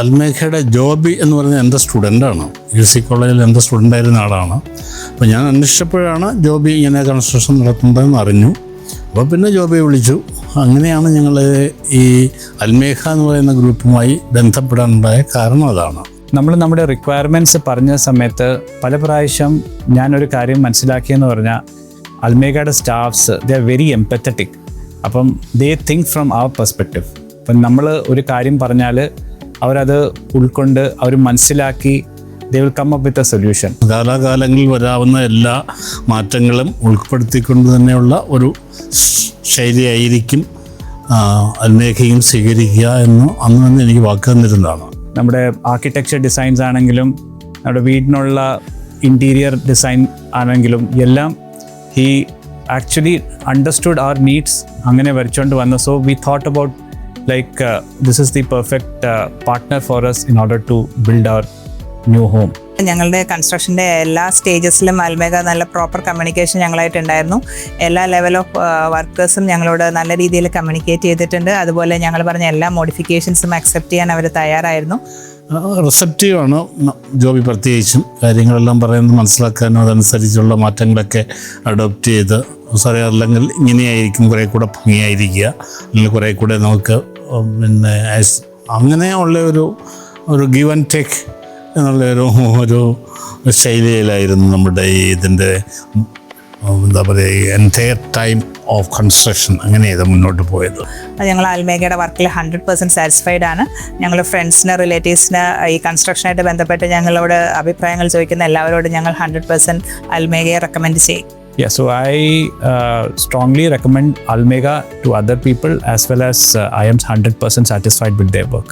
അൽമേഘയുടെ ജോബി എന്ന് പറഞ്ഞ എൻ്റെ സ്റ്റുഡൻ്റാണ്. UC കോളേജിൽ എൻ്റെ സ്റ്റുഡൻ്റായിരുന്ന ആളാണ്. അപ്പോൾ ഞാൻ അന്വേഷിച്ചപ്പോഴാണ് ജോബി ഇങ്ങനെ കൺസ്ട്രക്ഷൻ നടത്തുന്നതെന്ന് അറിഞ്ഞു. അപ്പോൾ പിന്നെ ജോബിയെ വിളിച്ചു. അങ്ങനെയാണ് ഞങ്ങൾ ഈ അൽമേഘ എന്ന് പറയുന്ന ഗ്രൂപ്പുമായി ബന്ധപ്പെടാനുണ്ടായ കാരണം അതാണ്. നമ്മൾ നമ്മുടെ റിക്വയർമെൻറ്റ്സ് പറഞ്ഞ സമയത്ത് പല പ്രാവശ്യം ഞാനൊരു കാര്യം മനസ്സിലാക്കിയെന്ന് പറഞ്ഞാൽ അൽമേഘയുടെ staffs they are very empathetic. അപ്പം ദേ തിങ്ക് ഫ്രം അവർ പെർസ്പെക്റ്റീവ്. അപ്പം നമ്മൾ ഒരു കാര്യം പറഞ്ഞാൽ അവരത് ഉൾക്കൊണ്ട് അവർ മനസ്സിലാക്കി they will come up with a solution. കാലാകാലങ്ങളിൽ വരാവുന്ന എല്ലാ മാറ്റങ്ങളും ഉൾപ്പെടുത്തിക്കൊണ്ട് തന്നെയുള്ള ഒരു ശൈലിയായിരിക്കും അൽമേഘയും സ്വീകരിക്കുക എന്ന് അന്ന് തന്നെ എനിക്ക് വാക്ക് തന്നിരുന്നതാണ്. നമ്മുടെ ആർക്കിടെക്ചർ ഡിസൈൻസ് ആണെങ്കിലും നമ്മുടെ വീടിനുള്ള ഇൻറ്റീരിയർ ഡിസൈൻ ആണെങ്കിലും എല്ലാം he actually understood our needs അങ്ങനെ വരച്ചുകൊണ്ട് വന്നു. So we thought about like this is the perfect partner for us in order to build our new home. ഞങ്ങളുടെ കൺസ്ട്രക്ഷൻ്റെ എല്ലാ സ്റ്റേജസിലും അൽമേഘ നല്ല പ്രോപ്പർ കമ്മ്യൂണിക്കേഷൻ ഞങ്ങളായിട്ടുണ്ടായിരുന്നു. എല്ലാ ലെവൽ ഓഫ് വർക്കേഴ്സും ഞങ്ങളോട് നല്ല രീതിയിൽ കമ്മ്യൂണിക്കേറ്റ് ചെയ്തിട്ടുണ്ട്. അതുപോലെ ഞങ്ങൾ പറഞ്ഞ എല്ലാ മോഡിഫിക്കേഷൻസും അക്സെപ്റ്റ് ചെയ്യാൻ അവർ തയ്യാറായിരുന്നു. റിസപ്റ്റീവാണ് ജോബി. പ്രത്യേകിച്ചും കാര്യങ്ങളെല്ലാം പറയുന്നത് മനസ്സിലാക്കാനും അതനുസരിച്ചുള്ള മാറ്റങ്ങളൊക്കെ അഡോപ്റ്റ് ചെയ്ത് സാറേ അല്ലെങ്കിൽ ഇങ്ങനെയായിരിക്കും കുറേ കൂടെ ഭംഗിയായിരിക്കുക, അല്ലെങ്കിൽ കുറേ കൂടെ നമുക്ക് പിന്നെ അങ്ങനെയുള്ള ഒരു ഗിവ് ആൻഡ് ടേക്ക് എന്നുള്ള ഒരു ശൈലിയിലായിരുന്നു നമ്മുടെ ഈ ഇതിൻ്റെ എന്താ പറയുക എൻറ്റയർ ടൈം ഓഫ് കൺസ്ട്രക്ഷൻ അങ്ങനെയാണ് മുന്നോട്ട് പോയത്. ഞങ്ങൾ അൽമേഘയുടെ വർക്കിൽ 100% സാറ്റിസ്ഫൈഡ് ആണ്. ഞങ്ങൾ ഫ്രണ്ട്സിന് റിലേറ്റീവ്സിന് ഈ കൺസ്ട്രക്ഷനായിട്ട് ബന്ധപ്പെട്ട് ഞങ്ങളോട് അഭിപ്രായങ്ങൾ ചോദിക്കുന്ന എല്ലാവരോടും ഞങ്ങൾ 100% അൽമേഘയെ റെക്കമെൻഡ് ചെയ്യും. Yeah, so I strongly recommend Almega to other people as well as I am 100% satisfied with their work.